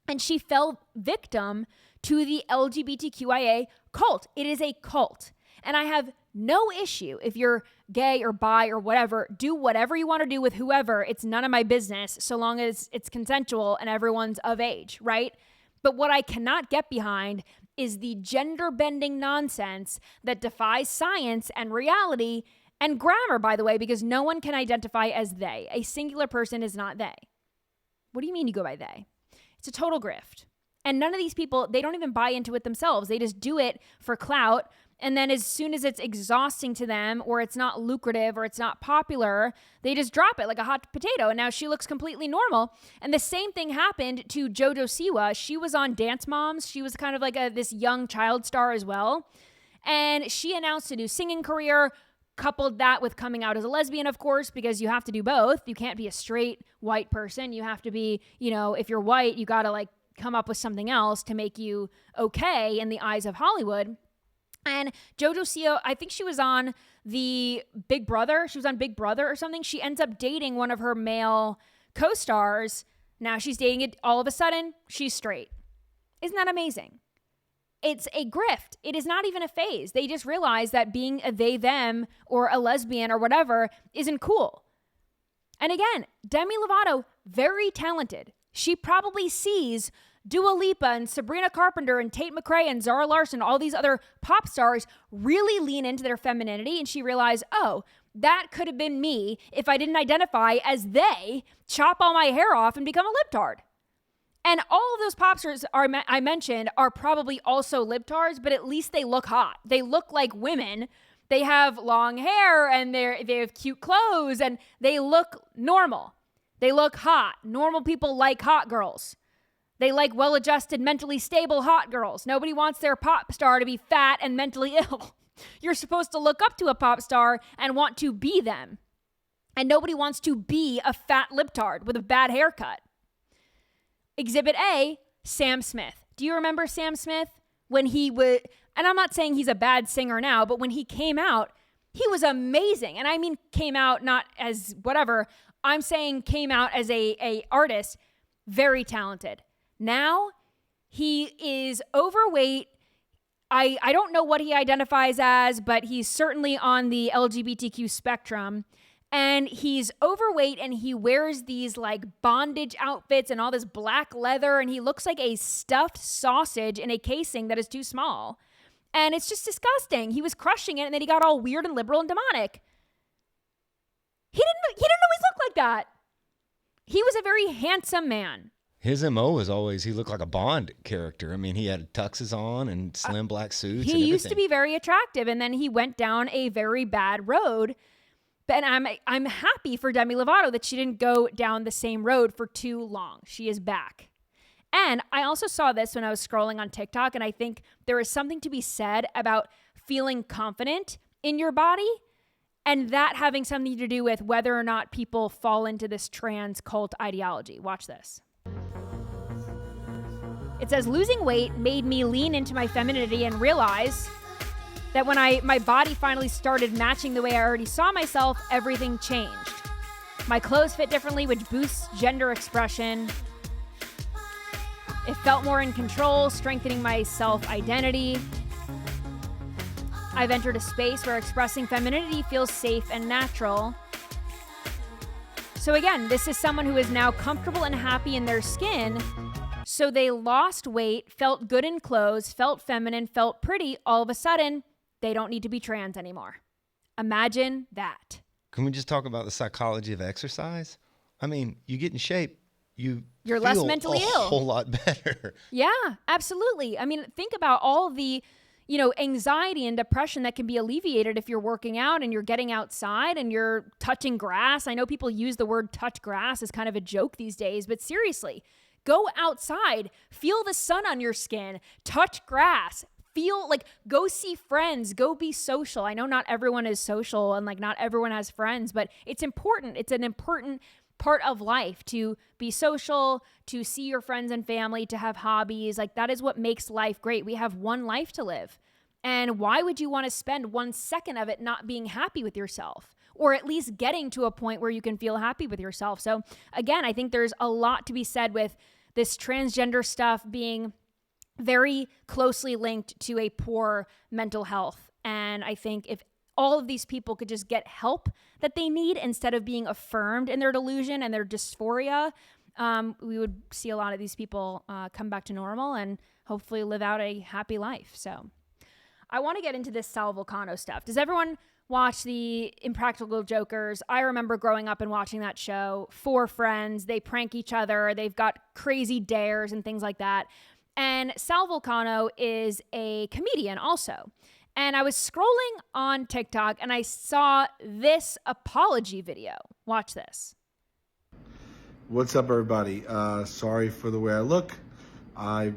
And she fell victim to the LGBTQIA cult. It is a cult. And I have no issue if you're gay or bi or whatever. Do whatever you want to do with whoever. It's none of my business so long as it's consensual and everyone's of age, right? But what I cannot get behind is the gender-bending nonsense that defies science and reality and grammar, by the way, because no one can identify as they. A singular person is not they. What do you mean you go by they? It's a total grift. And none of these people, they don't even buy into it themselves. They just do it for clout. And then as soon as it's exhausting to them or it's not lucrative or it's not popular, they just drop it like a hot potato. And now she looks completely normal. And the same thing happened to JoJo Siwa. She was on Dance Moms. She was kind of like this young child star as well. And she announced a new singing career, coupled that with coming out as a lesbian, of course, because you have to do both. You can't be a straight white person. You have to be, you know, if you're white, you got to like come up with something else to make you okay in the eyes of Hollywood. And JoJo Siwa, I think she was on the Big Brother. She was on Big Brother or something. She ends up dating one of her male co-stars. Now she's dating it. All of a sudden, she's straight. Isn't that amazing? It's a grift. It is not even a phase. They just realize that being a they, them, or a lesbian or whatever isn't cool. And again, Demi Lovato, very talented. She probably sees Dua Lipa and Sabrina Carpenter and Tate McRae and Zara Larsson, all these other pop stars really lean into their femininity. And she realized, oh, that could have been me if I didn't identify as they, chop all my hair off and become a libtard. And all of those pop stars I mentioned are probably also libtards, but at least they look hot. They look like women. They have long hair and they have cute clothes and they look normal. They look hot. Normal people like hot girls. They like well-adjusted, mentally stable hot girls. Nobody wants their pop star to be fat and mentally ill. You're supposed to look up to a pop star and want to be them. And nobody wants to be a fat libtard with a bad haircut. Exhibit A, Sam Smith. Do you remember Sam Smith? When he would, and I'm not saying he's a bad singer now, but when he came out, he was amazing. And I mean came out not as whatever. I'm saying came out as a artist, very talented. Now he is overweight. I don't know what he identifies as, but he's certainly on the LGBTQ spectrum. And he's overweight and he wears these like bondage outfits and all this black leather. And he looks like a stuffed sausage in a casing that is too small. And it's just disgusting. He was crushing it and then he got all weird and liberal and demonic. He didn't always look like that. He was a very handsome man. His MO was always, he looked like a Bond character. I mean, he had tuxes on and slim black suits. He used to be very attractive, and then he went down a very bad road. And I'm happy for Demi Lovato that she didn't go down the same road for too long. She is back. And I also saw this when I was scrolling on TikTok, and I think there is something to be said about feeling confident in your body, and that having something to do with whether or not people fall into this trans cult ideology. Watch this. It says, losing weight made me lean into my femininity and realize that when my body finally started matching the way I already saw myself, everything changed. My clothes fit differently, which boosts gender expression. It felt more in control, strengthening my self-identity. I've entered a space where expressing femininity feels safe and natural. So again, this is someone who is now comfortable and happy in their skin. So they lost weight, felt good in clothes, felt feminine, felt pretty. All of a sudden, they don't need to be trans anymore. Imagine that. Can we just talk about the psychology of exercise? I mean, you get in shape, you're less mentally ill. A whole lot better. Yeah, absolutely. I mean, think about all the, anxiety and depression that can be alleviated if you're working out and you're getting outside and you're touching grass. I know people use the word touch grass as kind of a joke these days, but seriously, go outside, feel the sun on your skin, touch grass, go see friends, go be social. I know not everyone is social and not everyone has friends, but it's important. It's an important part of life to be social, to see your friends and family, to have hobbies. That is what makes life great. We have one life to live. And why would you want to spend 1 second of it not being happy with yourself? Or at least getting to a point where you can feel happy with yourself. So again, I think there's a lot to be said with this transgender stuff being very closely linked to a poor mental health. And I think if all of these people could just get help that they need instead of being affirmed in their delusion and their dysphoria, we would see a lot of these people come back to normal and hopefully live out a happy life. So I want to get into this Sal Vulcano stuff. Does everyone watch the Impractical Jokers? I remember growing up and watching that show. 4 friends, they prank each other. They've got crazy dares and things like that. And Sal Vulcano is a comedian also. And I was scrolling on TikTok and I saw this apology video. Watch this. What's up, everybody? Sorry for the way I look. I've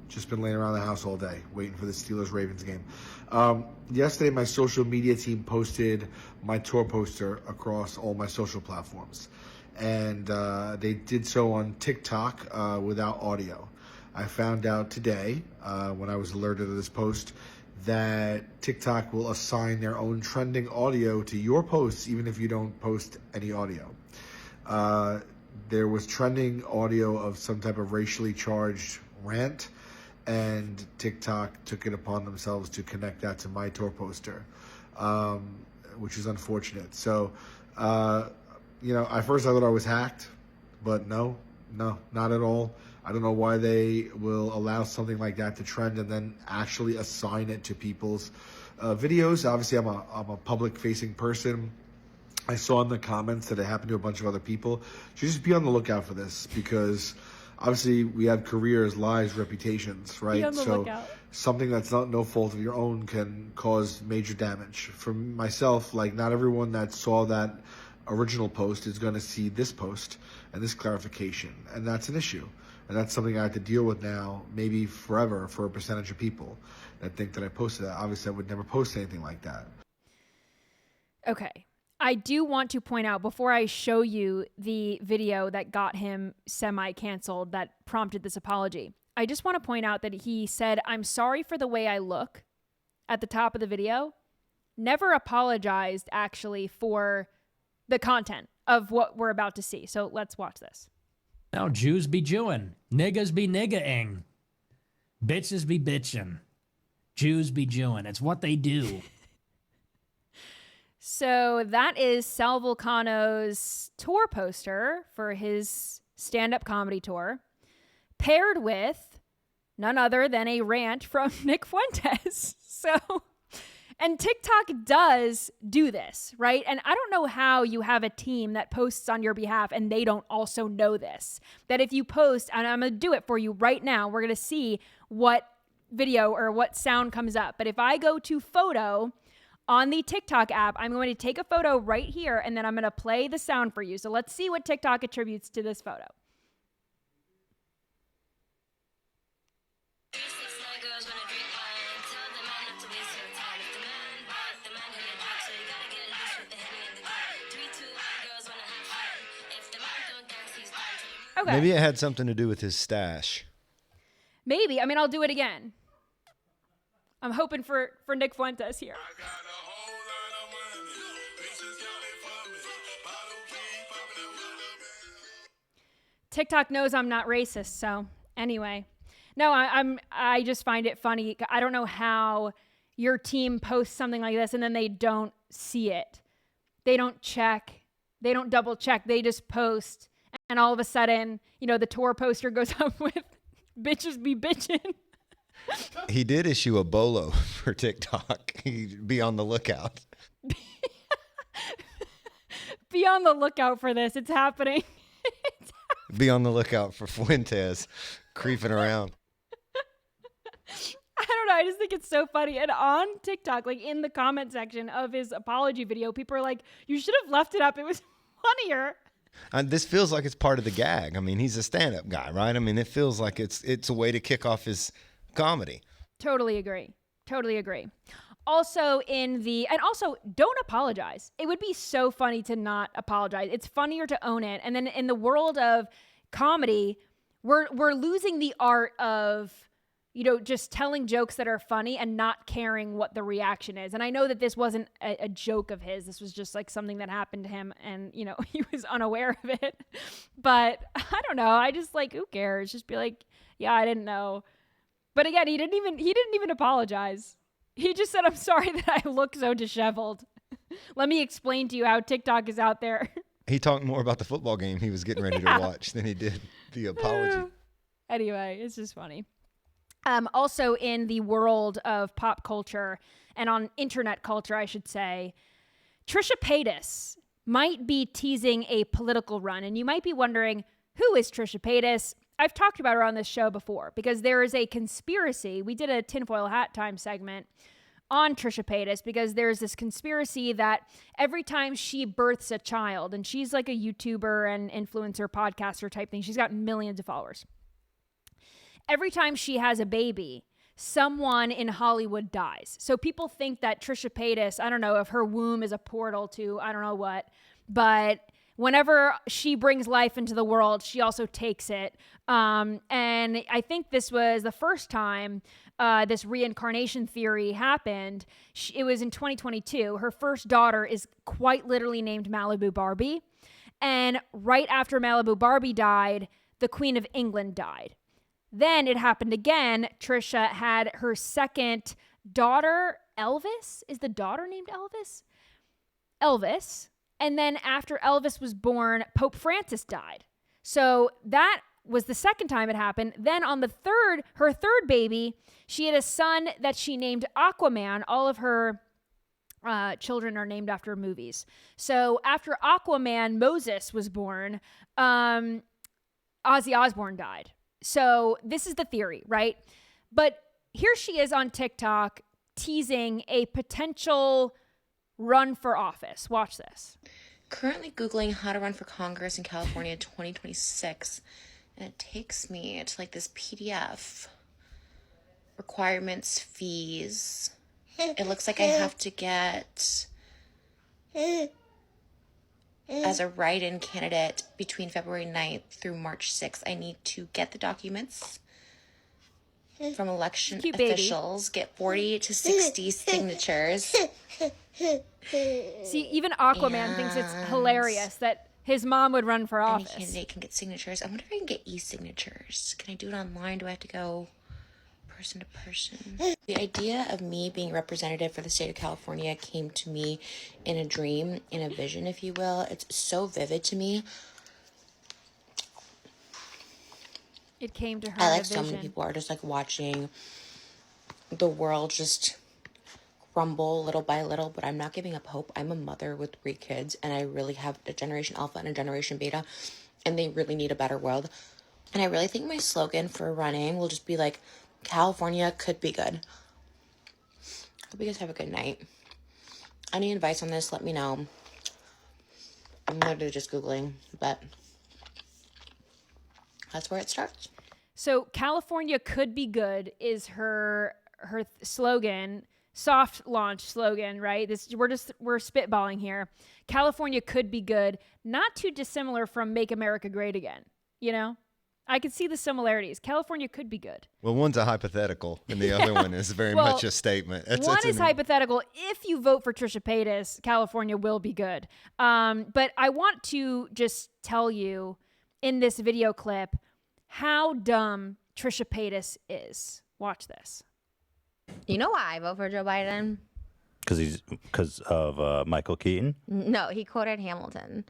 just been laying around the house all day waiting for the Steelers-Ravens game. Yesterday, my social media team posted my tour poster across all my social platforms. And they did so on TikTok without audio. I found out today, when I was alerted to this post, that TikTok will assign their own trending audio to your posts, even if you don't post any audio. There was trending audio of some type of racially charged rant, and TikTok took it upon themselves to connect that to my tour poster, which is unfortunate. So, at first I thought I was hacked, but no, not at all. I don't know why they will allow something like that to trend and then actually assign it to people's videos. Obviously, I'm a public-facing person. I saw in the comments that it happened to a bunch of other people. So just be on the lookout for this, because obviously we have careers, lives, reputations, right? Be on the lookout. Something that's no fault of your own can cause major damage. For myself, not everyone that saw that original post is going to see this post and this clarification, and that's an issue. And that's something I have to deal with now, maybe forever, for a percentage of people that think that I posted that. Obviously, I would never post anything like that. Okay. I do want to point out, before I show you the video that got him semi-canceled, that prompted this apology, I just want to point out that he said, "I'm sorry for the way I look," at the top of the video. Never apologized, actually, for the content of what we're about to see. So let's watch this. Now Jews be Jewing, niggas be nigga-ing, bitches be bitchin', Jews be Jewing. It's what they do. So that is Sal Vulcano's tour poster for his stand-up comedy tour, paired with none other than a rant from Nick Fuentes. So And TikTok does do this, right? And I don't know how you have a team that posts on your behalf and they don't also know this. That if you post, and I'm going to do it for you right now, we're going to see what video or what sound comes up. But if I go to photo on the TikTok app, I'm going to take a photo right here and then I'm going to play the sound for you. So let's see what TikTok attributes to this photo. Okay. Maybe it had something to do with his stash. Maybe. I mean, I'll do it again. I'm hoping for Nick Fuentes here. TikTok knows I'm not racist, so anyway. No, I just find it funny. I don't know how your team posts something like this and then they don't see it. They don't check. They don't double check. They just post. And all of a sudden, you know, the tour poster goes up with bitches be bitchin'. He did issue a bolo for TikTok. Be on the lookout. Be on the lookout for this. It's happening. Be on the lookout for Fuentes creeping around. I don't know. I just think it's so funny. And on TikTok, like in the comment section of his apology video, people are like, you should have left it up. It was funnier. And this feels like it's part of the gag. I mean, he's a stand-up guy, right? I mean, it feels like it's a way to kick off his comedy. Totally agree. Also also don't apologize. It would be so funny to not apologize. It's funnier to own it. And then in the world of comedy, we're losing the art of, you know, just telling jokes that are funny and not caring what the reaction is. And I know that this wasn't a joke of his. This was just like something that happened to him and, you know, he was unaware of it. But I don't know. I just like, who cares? Just be like, yeah, I didn't know. But again, he didn't even apologize. He just said, I'm sorry that I look so disheveled. Let me explain to you how TikTok is out there. He talked more about the football game he was getting ready to watch than he did the apology. Anyway, it's just funny. Also in the world of pop culture and on internet culture, I should say, Trisha Paytas might be teasing a political run. And you might be wondering, who is Trisha Paytas? I've talked about her on this show before because there is a conspiracy. We did a tinfoil hat time segment on Trisha Paytas because there's this conspiracy that every time she births a child, and she's like a YouTuber and influencer, podcaster type thing, she's got millions of followers. Every time she has a baby, someone in Hollywood dies. So people think that Trisha Paytas, I don't know if her womb is a portal to I don't know what, but whenever she brings life into the world, she also takes it. And I think this was the first time this reincarnation theory happened. It was in 2022. Her first daughter is quite literally named Malibu Barbie. And right after Malibu Barbie died, the Queen of England died. Then it happened again. Trisha had her second daughter, Elvis. Is the daughter named Elvis? Elvis. And then after Elvis was born, Pope Francis died. So that was the second time it happened. Then on her third baby, she had a son that she named Aquaman. All of her children are named after movies. So after Aquaman, Moses was born, Ozzy Osbourne died. So this is the theory, right? But here she is on TikTok teasing a potential run for office. Watch this. Currently Googling how to run for Congress in California 2026, and it takes me to like this PDF. Requirements, fees. It looks like I have to get, as a write-in candidate between February 9th through March 6th, I need to get the documents from election officials, get 40 to 60 signatures. See, even Aquaman thinks it's hilarious that his mom would run for office. Any candidate can get signatures. I wonder if I can get e-signatures. Can I do it online? Do I have to go person to person? The idea of me being representative for the state of California came to me in a dream, in a vision, if you will. It's so vivid to me. It came to her I in a like so many vision. people are just like watching the world just crumble little by little, but I'm not giving up hope. I'm a mother with 3 kids, and I really have a Generation Alpha and a Generation Beta, and they really need a better world. And I really think my slogan for running will just be like, California could be good. Hope you guys have a good night. Any advice on this, let me know. I'm literally just Googling, but that's where it starts. So California could be good is her slogan, soft launch slogan, right? We're spitballing here. California could be good, not too dissimilar from Make America Great Again. You know, I could see the similarities. California could be good. Well, one's a hypothetical, and the other one is very much a statement. One is hypothetical. If you vote for Trisha Paytas, California will be good. But I want to just tell you in this video clip how dumb Trisha Paytas is. Watch this. You know why I vote for Joe Biden? Because of Michael Keaton? No, he quoted Hamilton.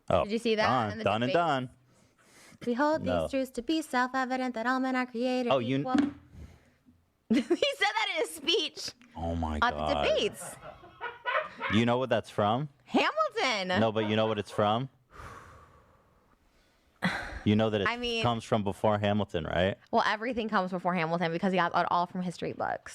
Oh, did you see that? Done and done. We hold these truths to be self-evident that all men are created equal. He said that in his speech. Oh my God. God. At the debates. You know what that's from? Hamilton. No, but you know what it's from? You know that it comes from before Hamilton, right? Well, everything comes before Hamilton because he got it all from history books.